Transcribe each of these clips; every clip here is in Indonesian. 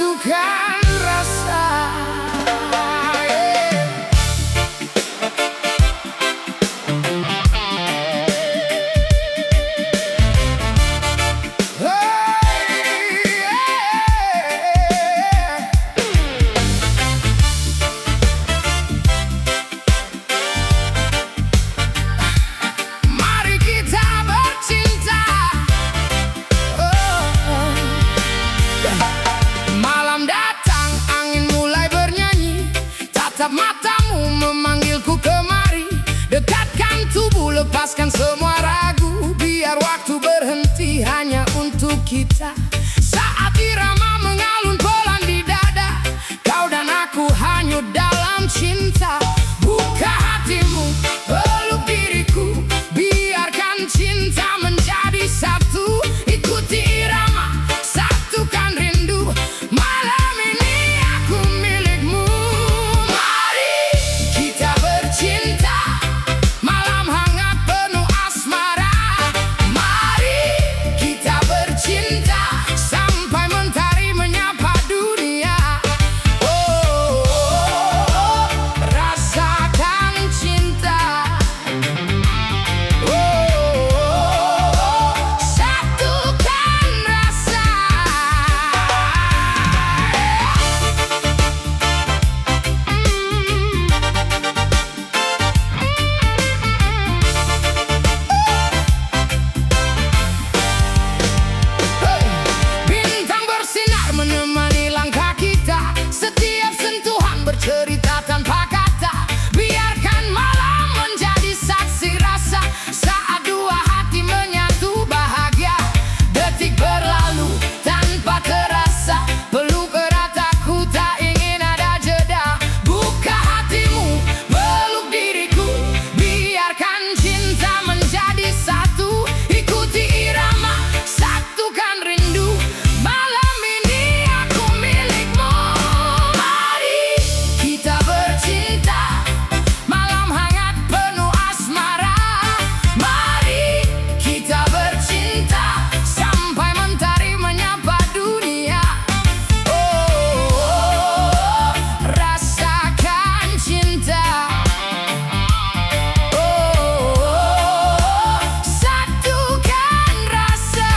satukan rasa. Tatap matamu memanggilku kemari, dekatkan tubuh, lepaskan semua ragu. Biar waktu berhenti hanya untuk kita. Saat irama mengalun pelan di dada, kau dan aku hanyut dalam cinta. Buka hatimu, peluk diriku, biarkan cinta menjadi satu. Ikuti irama, satukan rindu. Malam ini aku milikmu. Cerita tanpa kata, biarkan malam menjadi saksi rasa. Saat dua hati menyatu bahagia, detik berlalu tanpa terasa. Peluk erat, aku tak ingin ada jeda. Buka hatimu, peluk diriku, biarkan cinta menjadi satu. Ikuti irama, satukan rindu. Malam ini aku milikmu. Kita bercinta, malam hangat penuh asmara. Mari kita bercinta sampai mentari menyapa dunia. Oh, rasakan cinta. Oh, satukan rasa.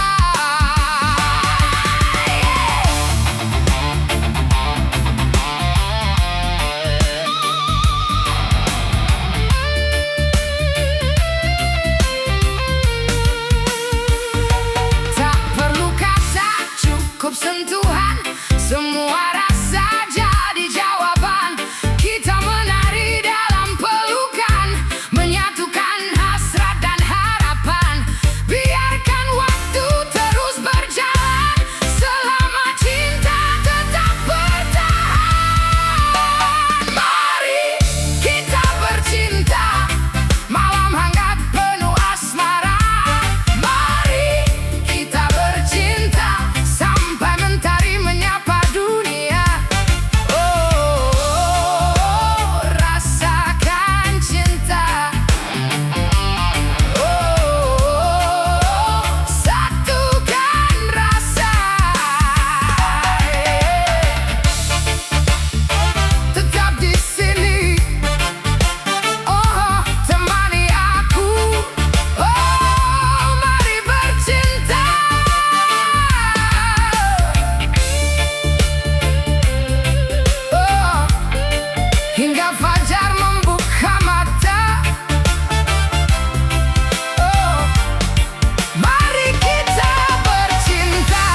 Tak perlu kata, cukup sentuhan. Semua rasa jadi jawaban. Kita menari dalam pelukan, menyatukan hasrat dan harapan. Biarkan waktu terus berjalan, selama cinta tetap bertahan. Mari kita bercinta, malam hangat penuh asmara. Mari kita bercinta sampai mentari menyapa dunia. Oh, rasakan cinta. Oh, satukan rasa. Tetap di sini. Oh, temani aku. Oh, mari bercinta. Oh, hingga fajar membuka mata. Oh, mari kita bercinta.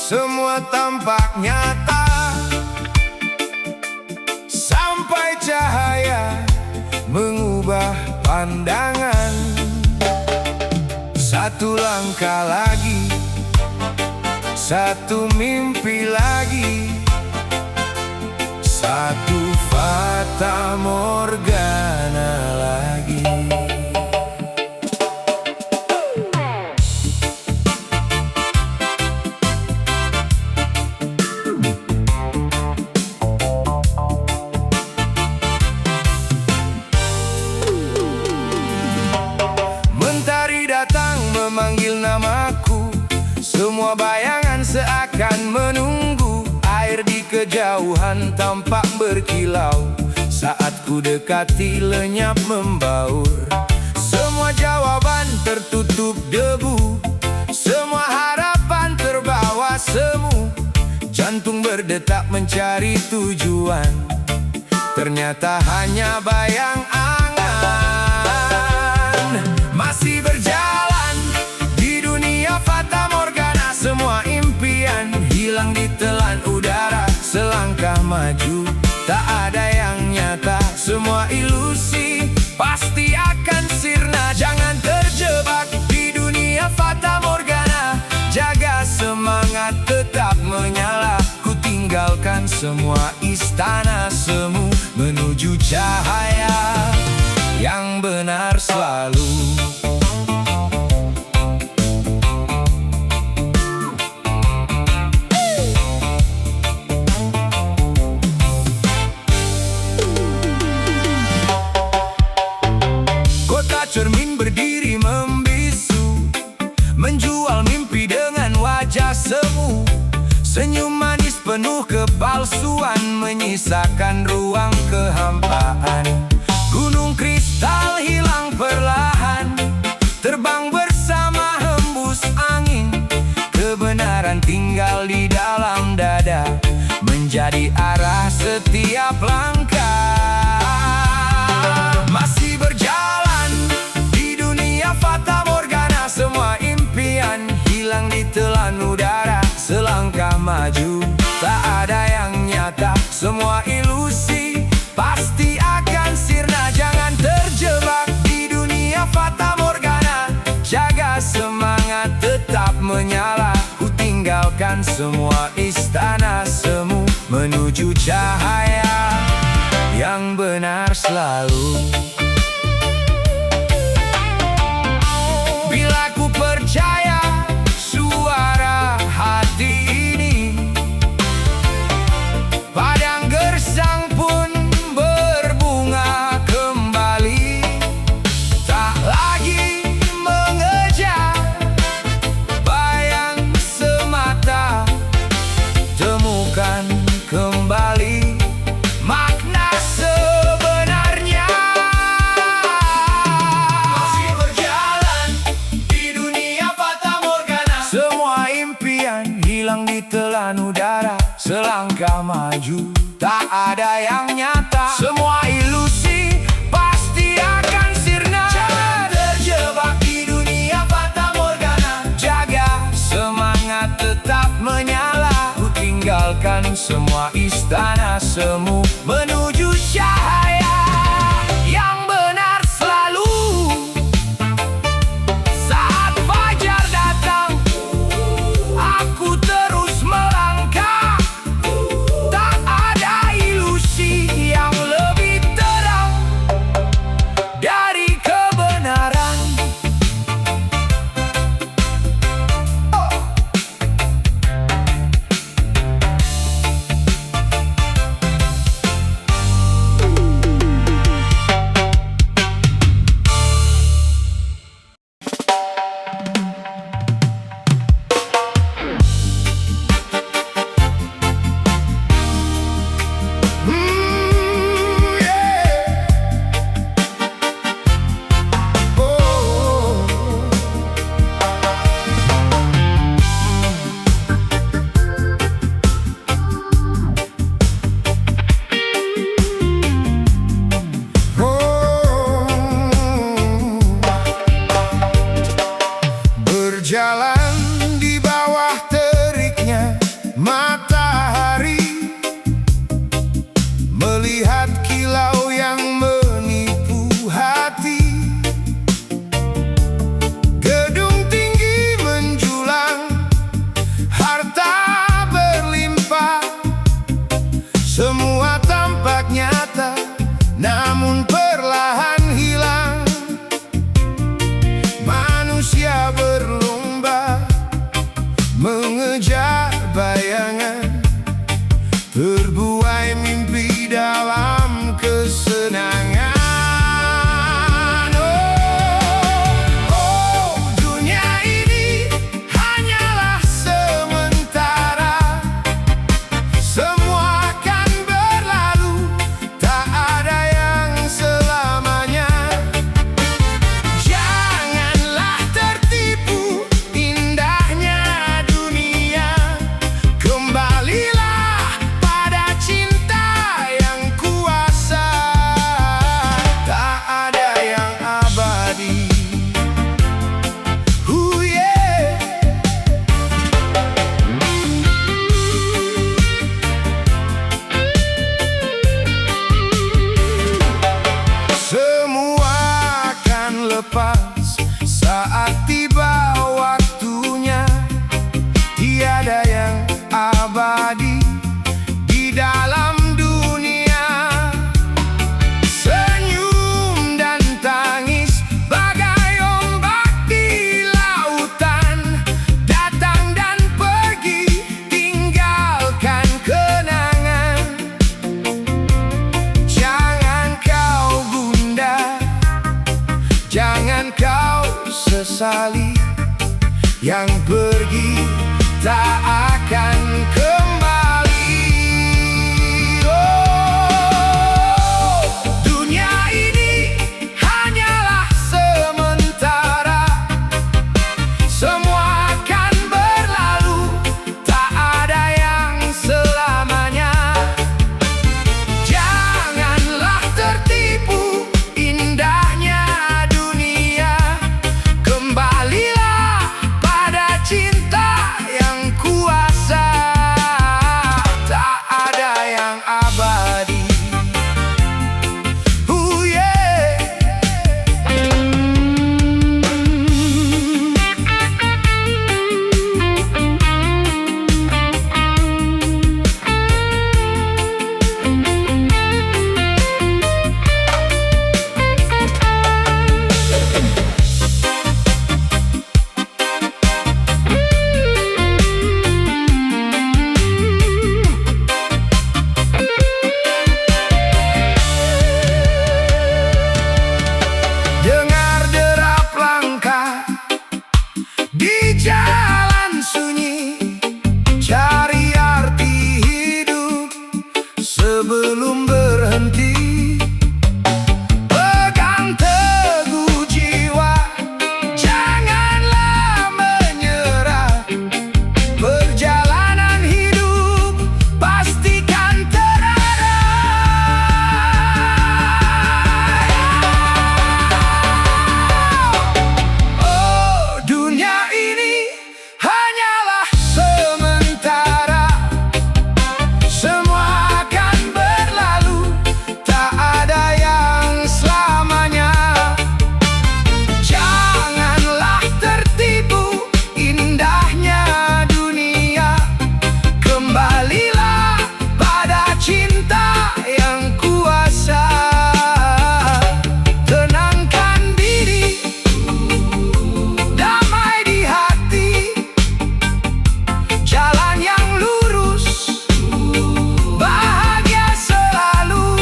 Semua tampak nyata sampai cahaya mengubah pandangan. Satu langkah lagi, satu mimpi lagi, satu fata morgana lagi. Semua bayangan seakan menunggu. Air di kejauhan tampak berkilau. Saat ku dekati lenyap membaur. Semua jawaban tertutup debu. Semua harapan terbawa semu. Jantung berdetak mencari tujuan. Ternyata hanya bayang angan. Masih berjalan di dunia fata morgana. Semua impian hilang ditelan udara. Selangkah maju tak ada yang nyata. Semua ilusi pasti akan sirna. Jangan terjebak di dunia fata morgana. Jaga semangat tetap menyala. Ku tinggalkan semua istana semu, menuju cahaya yang benar selalu. Kota cermin berdiri membisu, menjual mimpi dengan wajah semu. Senyum manis penuh kepalsuan, menyisakan ruang kehampaan. Gunung kristal hilang perlahan, terbang bersama hembus angin. Kebenaran tinggal di dalam dada, menjadi arah setiap langkah. Masih berjalan di dunia fata morgana. Semua impian hilang ditelan udara. Selangkah maju tak ada yang nyata. Semua ilusi pasti akan sirna. Jangan terjebak di dunia fata morgana. Jaga semangat tetap menyala. Ku tinggalkan semua istana semu, menuju cahaya yang benar selalu. Bila ku percaya suara hati ini, padang gersang pun berbunga kembali. Tak lagi mengejar bayang semata. Temukan kembali makna sebenarnya. Masih berjalan di dunia fata morgana. Semua impian hilang ditelan udara. Selangkah maju tak ada yang nyata. Semua ilusi pasti akan sirna. Jangan terjebak di dunia fata morgana. Jaga semangat tetap menyala. Ku tinggalkan semua istana semu, menuju cahaya yang benar selalu. Saat fajar datang, aku terus melangkah. Tak ada ilusi yang lebih terang dari kebenaran. Berjalan di bawah teriknya matahari, melihat kilau yang menipu hati. Gedung tinggi menjulang, harta berlimpah. Semua tampak nyata, namun perlahan hilang. Manusia berlomba mengejar bayangan, terbuai mimpi dalam kesenangan. Oh, dunia ini hanyalah yang pergi tak akan kembali. Oh, dunia ini hanyalah sementara, semua akan berlalu, tak ada yang selamanya. Janganlah tertipu indahnya dunia, kembalilah pada cinta yang kuasa. Tak ada yang abadi. Yeah. Dengar derap langkah di jalan sunyi, cari arti hidup sebelum berhenti. Pegang teguh jiwa, janganlah menyerah. Perjalanan hidup pastikan oh, dunia ini hanyalah sementara, semua akan berlalu, tak ada yang selamanya. Janganlah tertipu indahnya dunia, kembalilah pada cinta yang kuasa. Tenangkan diri, damai di hati, jalan yang lurus, bahagia selalu.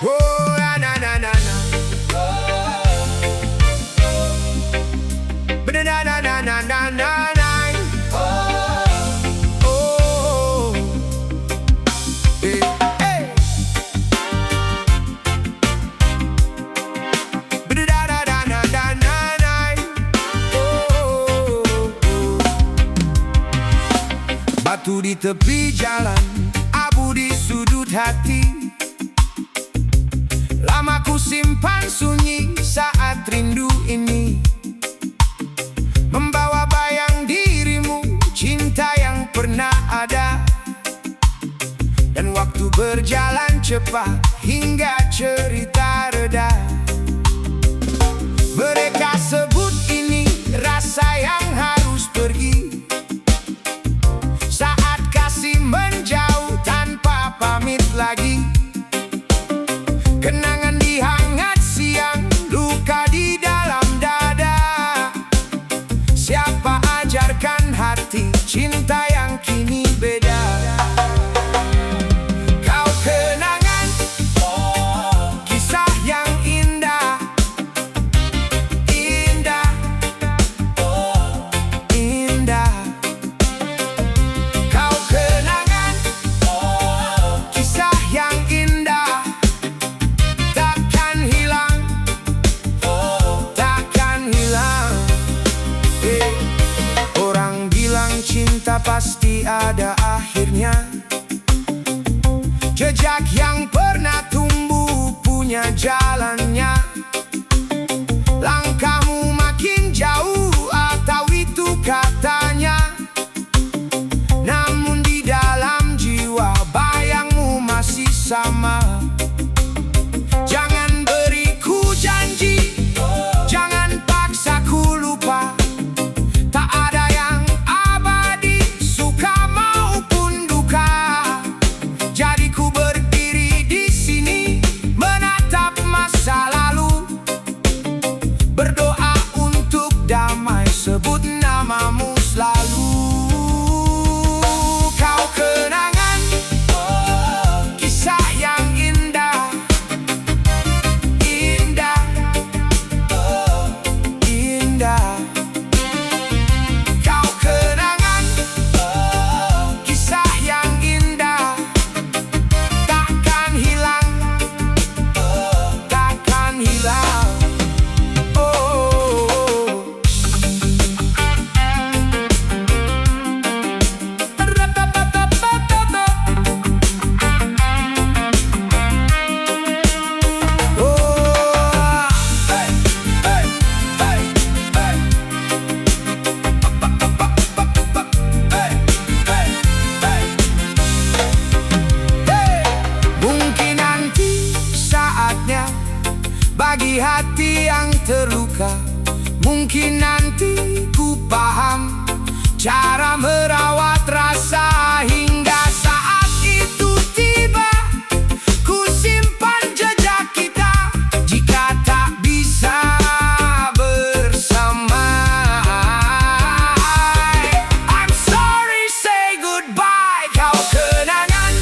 Oh, na na na na na. Ba na na na na na na na. Oh, eh, eh. Ba na na na na na na na. Oh, batu di tepi jalan, abu di sudut hati. Lama ku simpan sunyi saat rindu ini, membawa bayang dirimu, cinta yang pernah ada. Dan waktu berjalan cepat hingga cerita reda. Mereka sebut ini rasa yang harus pergi, saat kasih menjauh tanpa pamit lagi. Kenangan dihangat siang, luka di dalam dada. Siapa ajarkan hati cinta yang kini beda? Kau kenangan, kisah yang indah, indah, indah. Kau kenangan, kisah yang indah, takkan hilang, takkan hilang. Orang bilang cinta pasti ada akhirnya, jejak yang pernah tumbuh punya jalannya. Langkahmu makin jauh atau itu katanya, namun di dalam jiwa bayangmu masih sama. Jangan beriku janji, jangan paksaku lupa. Tak ada yang abadi, suka maupun duka. Jadi ku berdiri bagi hati yang terluka. Mungkin nanti ku paham cara merawat rasa hingga saat itu tiba. Ku simpan jejak kita jika tak bisa bersama. I'm sorry, say goodbye. Kau kenangan,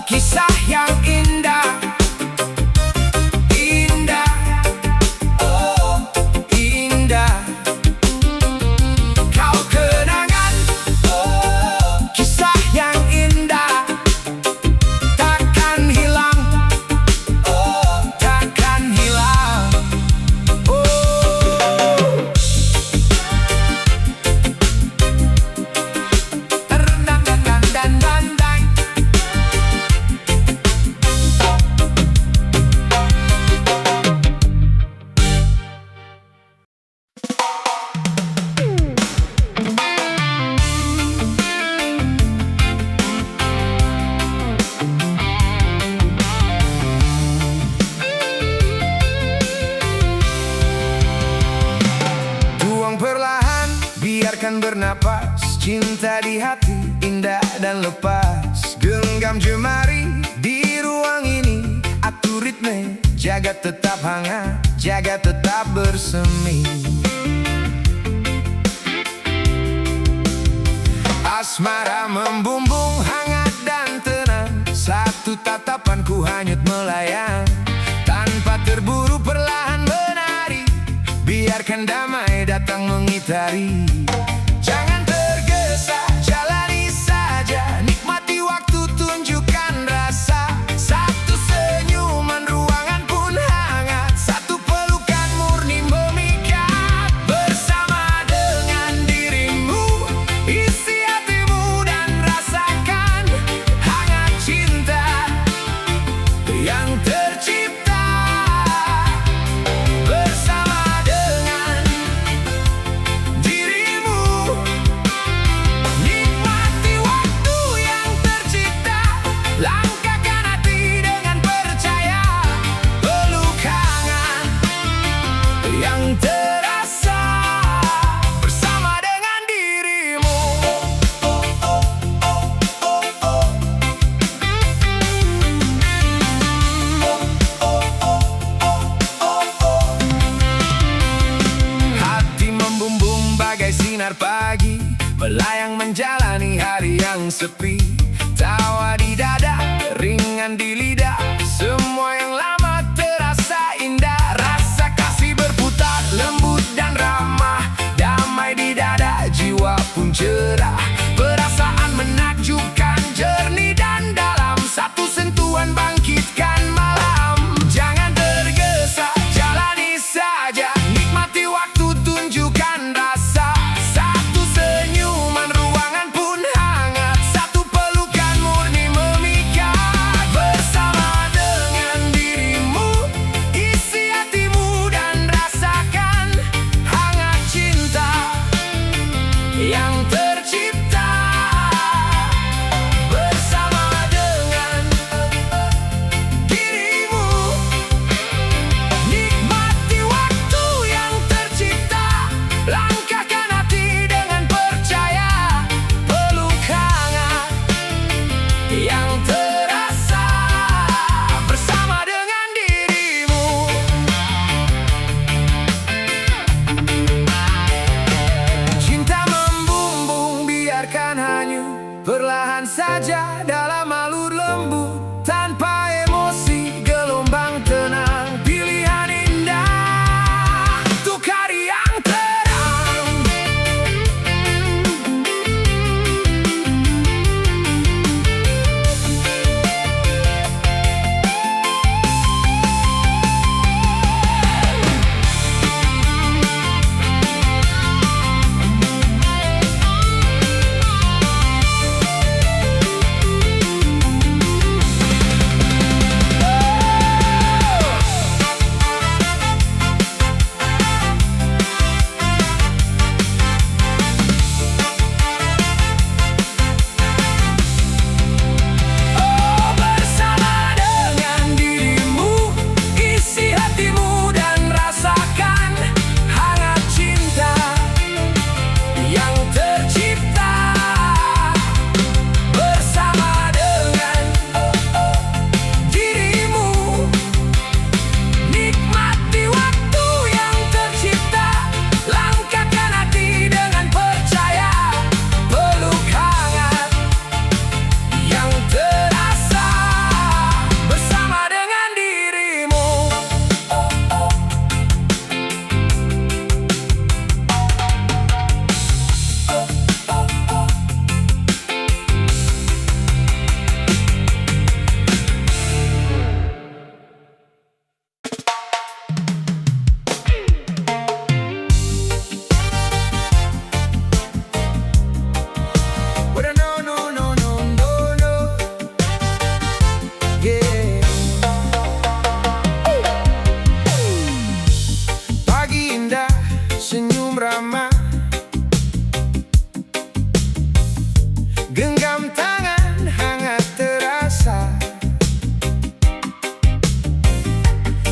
kisah yang indah. Perlahan, biarkan bernapas. Cinta di hati, indah dan lepas. Genggam jemari di ruang ini. Atur ritme, jaga tetap hangat, jaga tetap bersemi. Asmara membumbung hangat dan tenang. Satu tatapan ku hanyut melayang. Tanpa terburu perlahan menari. Biarkan damai datang mengitari. Jangan tergesa, jalani saja. Nikmati waktu, tunjukkan rasa. Satu senyuman, ruangan pun hangat. Satu pelukan murni memikat. Bersama dengan dirimu, isi hatimu dan rasakan hangat cinta yang tercipta. Bersama dengan dirimu, nikmati waktu yang tercipta. Langkahkan hati dengan percaya. Peluk hangat yang terasa. Bersama dengan dirimu. Hati membumbung bagai sinar pagi, melayang menjalani hari yang sepi. Tawa di dada, ringan di lidah. Semua yang lama terasa indah. Rasa kasih berputar, lembut dan ramah. Damai di dada, jiwa pun cerah. Perasaan menakjubkan, jernih dan dalam. Satu sentuhan bangkitkan malam. Jangan tergesa, jalani saja. Nikmati waktu, tunjukkan rasa. Satu senyuman, ruangan pun hangat. Satu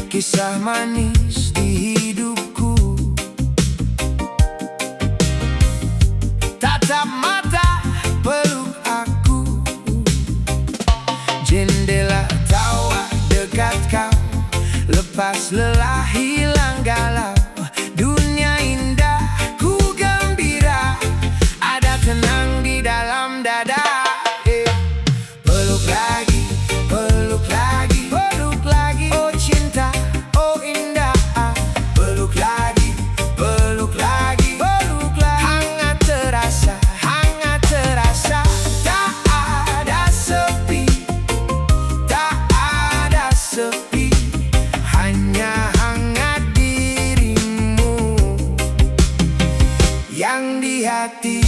kisah manis di hidupku. Tatap mata, peluk aku, jendela tawa dekat kau, lepas lelah hilang galau. Dunia indah, ku gembira, ada tenang di dalam dada. Peluk lagi, peluk lagi, peluk lagi, oh cinta, oh indah. Peluk lagi, peluk lagi, peluk lagi, hangat terasa, hangat terasa. Tak ada sepi, tak ada sepi, hanya hangat dirimu yang di hati.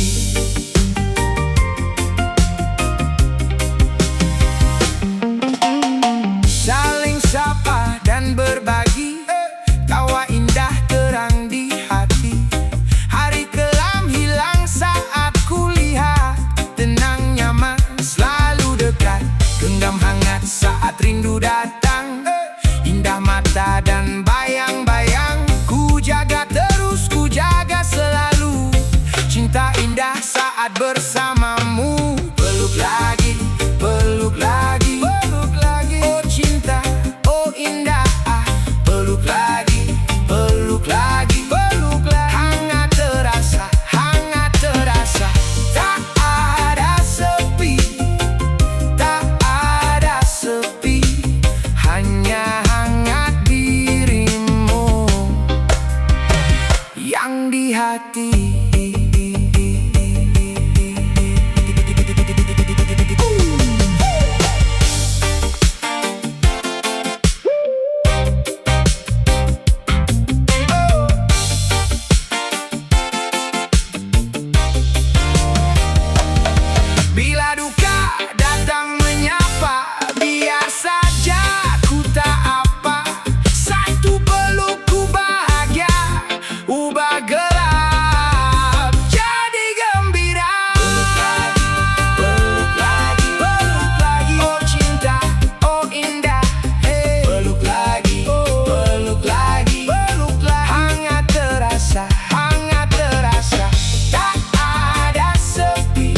Saling sapa dan berbagi, tawa indah terang di hati. Hari kelam hilang saat ku lihat, tenang nyaman selalu dekat. Genggam hangat saat rindu datang, indah mata dan bayang-bayang. Ku jaga terus, ku jaga selalu, cinta indah saat bersamamu. Peluk lagi, peluk lagi, peluk lagi, oh cinta, oh indah. Peluk lagi, peluk lagi, peluk lagi, hangat terasa, hangat terasa. Tak ada sepi, tak ada sepi, hanya hangat dirimu yang di hati. Bila duka datang menyapa, biar saja ku tak apa. Satu peluk ku bahagia, ubah gelap jadi gembira. Peluk lagi, peluk lagi, oh cinta, oh indah. Peluk lagi, peluk lagi, peluk lagi, hangat terasa, hangat terasa. Tak ada sepi,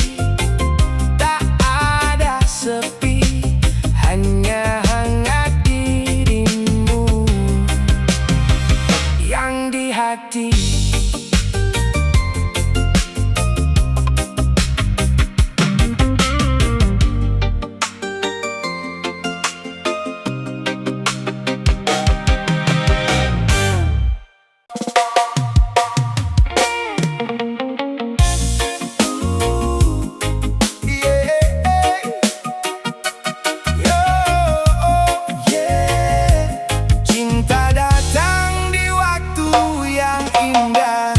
tak ada sepi, hanya hangat dirimu yang di hati. Cinta datang di waktu yang indah.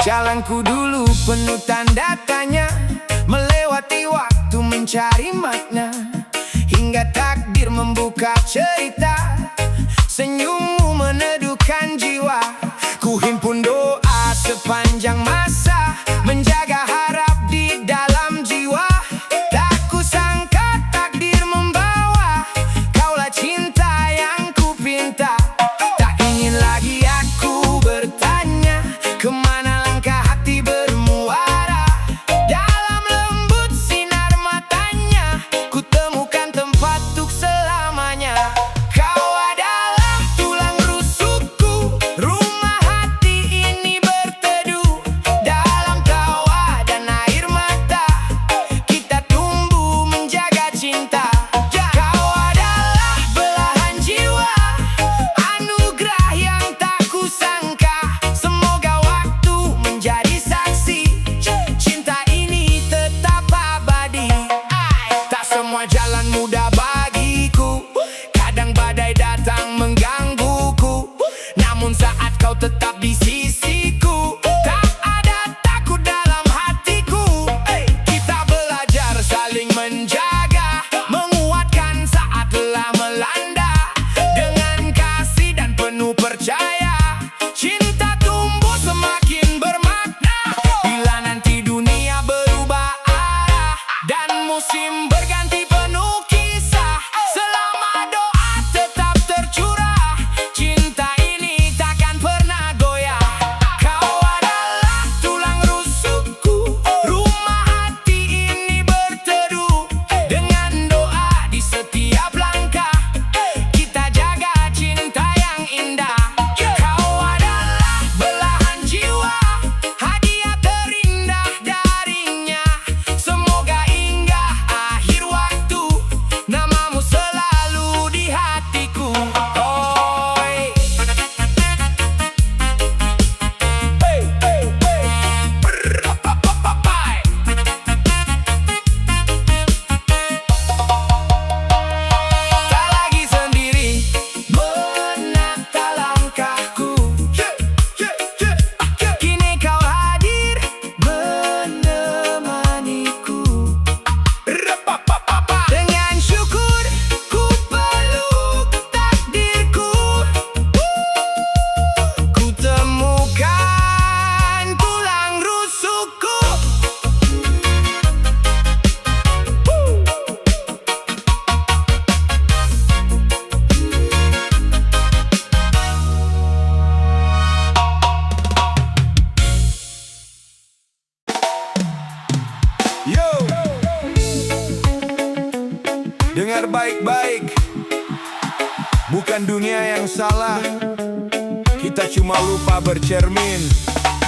Jalanku dulu penuh tanda tanya, melewati waktu mencari makna, hingga takdir membuka cerita. Senyummu meneduhkan jiwa, ku himpun doa sepanjang masa, menjaga harap di dalam jiwa. Tak kusangka takdir membawa, kaulah cinta yang ku pinta. Tak ingin lagi aku bertanya, kemana langkah hati bermuara. Dalam lembut sinar matanya, ku temukan tempat untuk selamanya. Kau adalah tulang rusukku, rumah hati ini berteduh dalam tawa baik-baik. Bukan dunia yang salah, kita cuma lupa bercermin.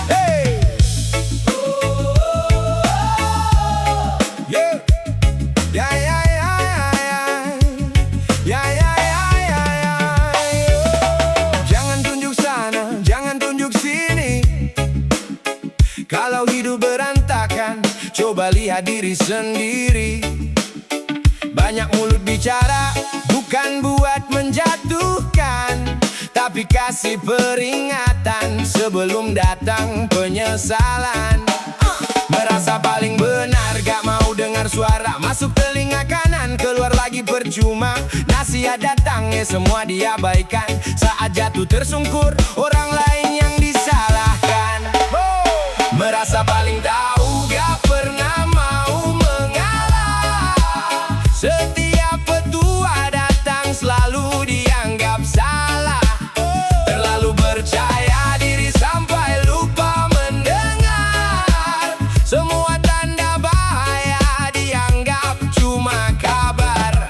Hey! Yeah. Ya, ya, ya, ya, ya. Ya, ya, ya, ya, ya. Jangan tunjuk sana, jangan tunjuk sini. Kalau hidup berantakan, coba lihat diri sendiri. Banyak mulut bicara, bukan buat menjatuhkan, tapi kasih peringatan sebelum datang penyesalan. Merasa paling benar, gak mau dengar suara masuk telinga kanan, keluar lagi percuma. Nasihat datang, semua diabaikan. Saat jatuh tersungkur, orang lain yang disalahkan. Merasa paling tahu, gak pernah mau mengalah. Setiap petua datang selalu dianggap salah. Terlalu percaya diri sampai lupa mendengar. Semua tanda bahaya dianggap cuma kabar.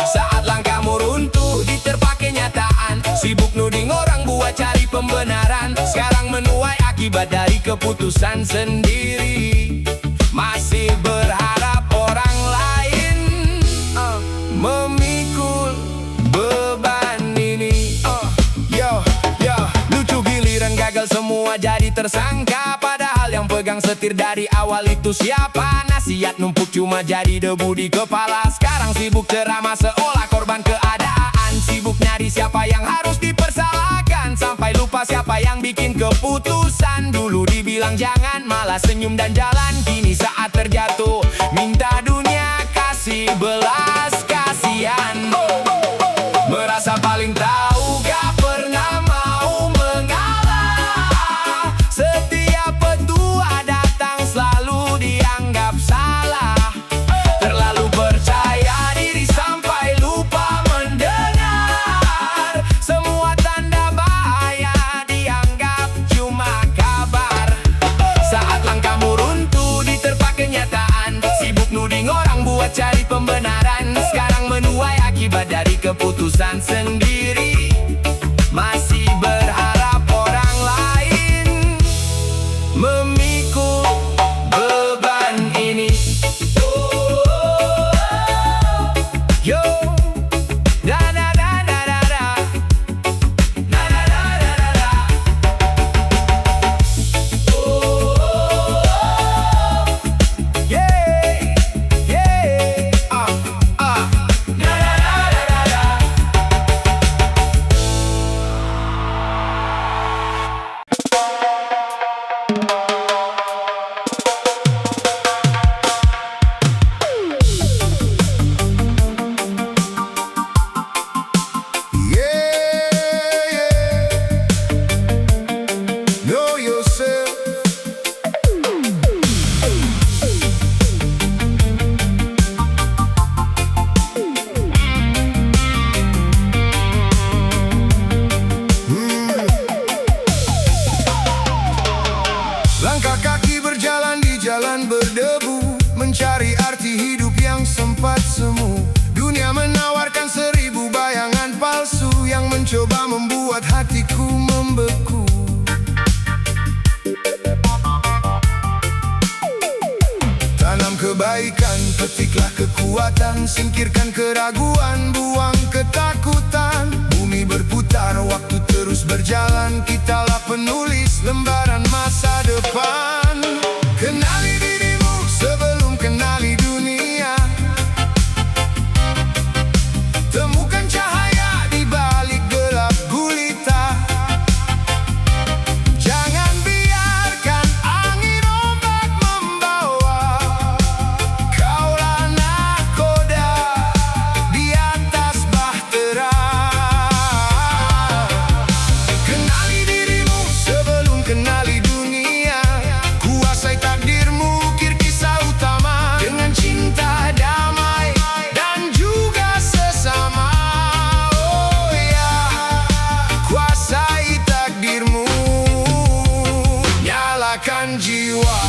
Saat langkahmu runtuh diterpa kenyataan, sibuk nuding orang buat cari pembenaran. Sekarang menuai akibat dari keputusan sendiri. Masih berharap orang lain memikul beban ini. Yo, lucu giliran gagal semua jadi tersangka. Padahal yang pegang setir dari awal itu siapa? Nasihat numpuk cuma jadi debu di kepala. Sekarang sibuk ceramah seolah korban keadaan. Sibuk nyari siapa yang harus dipersalahkan, sampai lupa siapa yang bikin keputusan. Dulu dibilang jangan, malah senyum dan jalan. Kini saat terjatuh, minta dunia kasih belas kasihan. Merasa paling tahu, gak pernah mau mengalah. Setiap petua datang selalu dianggap salah. Terlalu percaya diri sampai lupa mendengar. Semua tanda bahaya dianggap cuma kabar. Saat langkahmu runtuh diterpa kenyataan, sibuk nuding orang buat cari pembenaran. Sekarang menuai akibat dari keputusan sendiri. Masih berharap orang lain memikul beban ini. Yo, da da da da da da, da da da da da da. Yeah, yeah, da da da da da. Know yourself. Langkah kaki berjalan di jalan berdebu, mencari arti hidup yang sempat semu. Dunia menawarkan 1000 bayangan palsu yang mencoba membuat hatiku membeku. Tanam kebaikan, petiklah kekuatan, singkirkan keraguan, buang ketakutan. Bumi berputar, waktu terus berjalan, kitalah penulis lembaran masa depan. Kenali dirimu sebelum kenali dunia. Temukan cahaya di balik gelap gulita. Jangan biarkan angin ombak membawa. Kaulah nahkoda di atas bahtera. Kenali dirimu sebelum kenali dunia. Kuasai takdirmu, ukir kisah utama. Dengan cinta, damai, dan juga sesama. Oh ya, kuasai takdirmu. Nyalakan jiwa.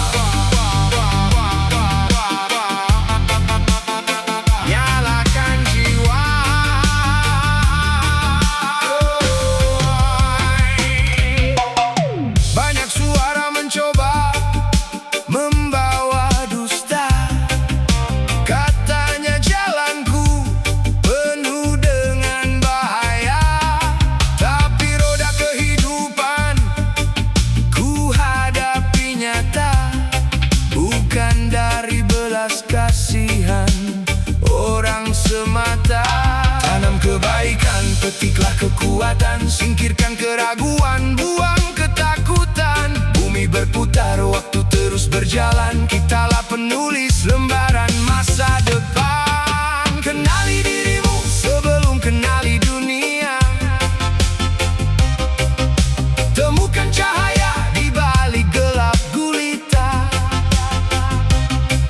Nyalakan jiwa. petiklah kekuatan, singkirkan keraguan, buang ketakutan. Bumi berputar, waktu terus berjalan, kitalah penulis lembaran masa depan. Kenali dirimu sebelum kenali dunia. Temukan cahaya di balik gelap gulita.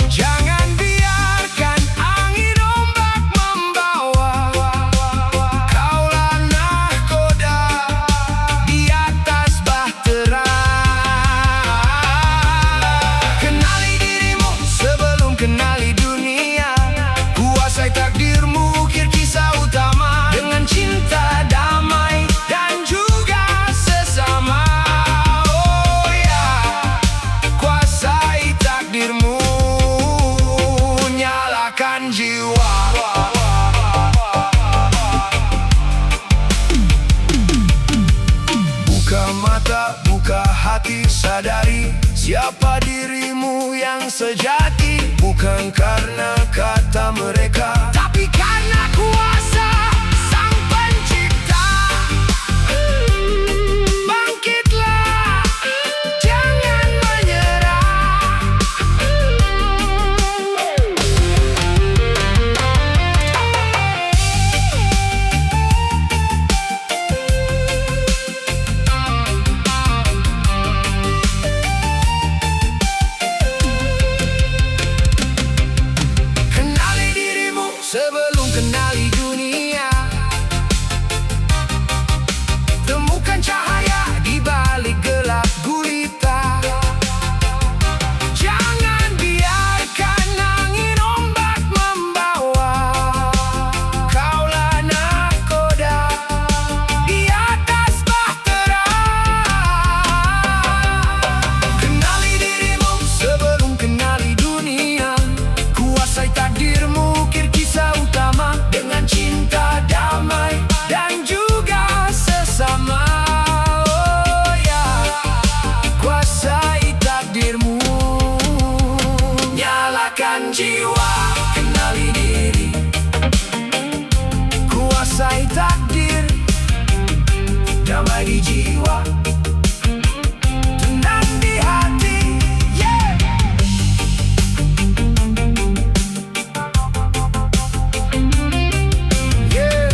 Jangan biarkan angin ombak membawa. Kaulah nahkoda di atas bahtera. Kenali dirimu sebelum kenali dunia. Kuasai takdirmu, ukir kisah utama dengan cinta, damai, dan juga sesama. Oh ya, kuasai takdirmu, nyalakan jiwa. Buka mata, buka hati, sadari siapa dirimu yang sejati. Bukan karena kata mereka, tapi karena kuasa Sang Pencipta. Bangkitlah, jangan menyerah. Kenali dirimu sebelum kenali dunia. Temukan cahaya di balik gelap gulita. Jangan biarkan angin ombak membawa. Kaulah nahkoda di atas bahtera. Kenali dirimu sebelum kenali dunia. Kuasai takdirmu, ukir kisah utama dengan cinta, damai, dan juga sesama. Oh ya, kuasai takdirmu, nyalakan jiwa. Kenali diri, kuasai takdir, damai di jiwa, tenang di hati. Yeah. Yeah.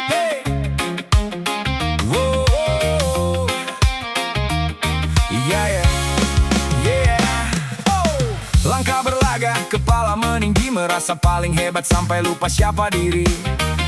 Hey. Whoa. Yeah, yeah. Yeah. Oh. Langkah berlaga, kepala meninggi, merasa paling hebat sampai lupa siapa diri.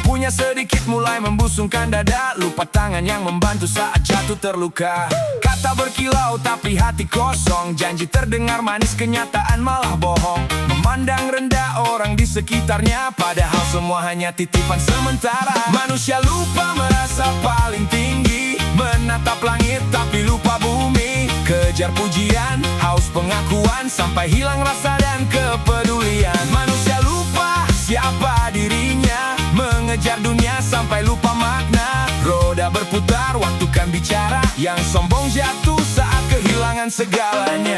Punya sedikit mulai membusungkan dada, lupa tangan yang membantu saat jatuh terluka. Kata berkilau tapi hati kosong, janji terdengar manis, kenyataan malah bohong. Memandang rendah orang di sekitarnya, padahal semua hanya titipan sementara. Manusia lupa merasa paling tinggi, menatap langit tapi lupa bumi. Kejar pujian, haus pengakuan, sampai hilang rasa dan kepedulian. Manusia lupa siapa dirinya, mengejar dunia sampai lupa makna. Roda berputar, waktu kan bicara, yang sombong jatuh saat kehilangan segalanya.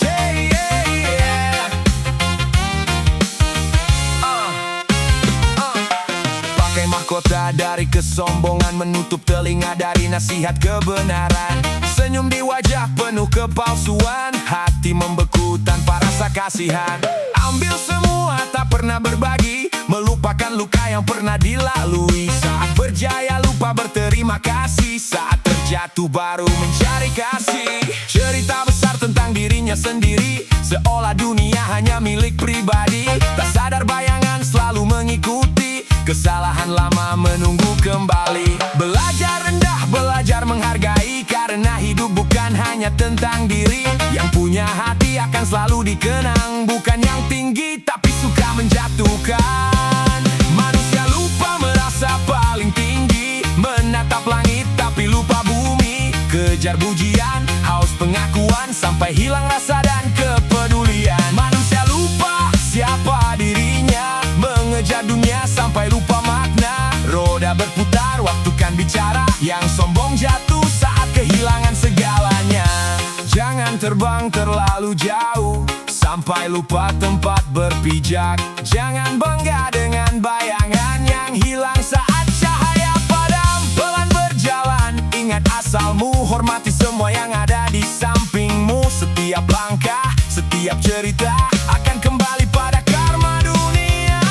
Yeah, yeah. Pakai mahkota dari kesombongan, menutup telinga dari nasihat kebenaran. Senyum di wajah penuh kepalsuan, hati membeku tanpa rasa kasihan. Ambil semua, tak pernah berbagi, melupakan luka yang pernah dilalui. Saat berjaya lupa berterima kasih, saat terjatuh baru mencari kasih. Cerita besar tentang dirinya sendiri, seolah dunia hanya milik pribadi. Tak sadar bayangan selalu mengikuti, kesalahan lama menunggu kembali. Belajar rendah, belajar menghargai, karena hidup bukan hanya tentang diri. Yang punya hati akan selalu dikenang, bukan yang tinggi tapi suka menjatuhkan. Manusia lupa merasa paling tinggi, menatap langit tapi lupa bumi. Kejar pujian, haus pengakuan, sampai hilang rasa dan kepedulian. Manusia lupa siapa dirinya, mengejar dunia sampai lupa makna. Roda terbang terlalu jauh sampai lupa tempat berpijak. Jangan bangga dengan bayangan yang hilang saat cahaya padam. Pelan berjalan, ingat asalmu, hormati semua yang ada di sampingmu. Setiap langkah, setiap cerita akan kembali pada karma dunia.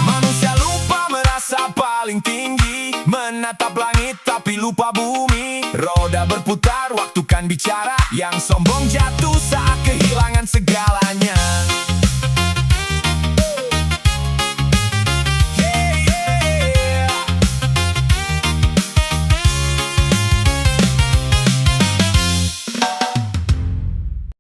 Manusia lupa merasa paling tinggi, menatap langit tapi lupa bumi. Roda berputar, waktu kan bicara, yang sombong jatuh saat kehilangan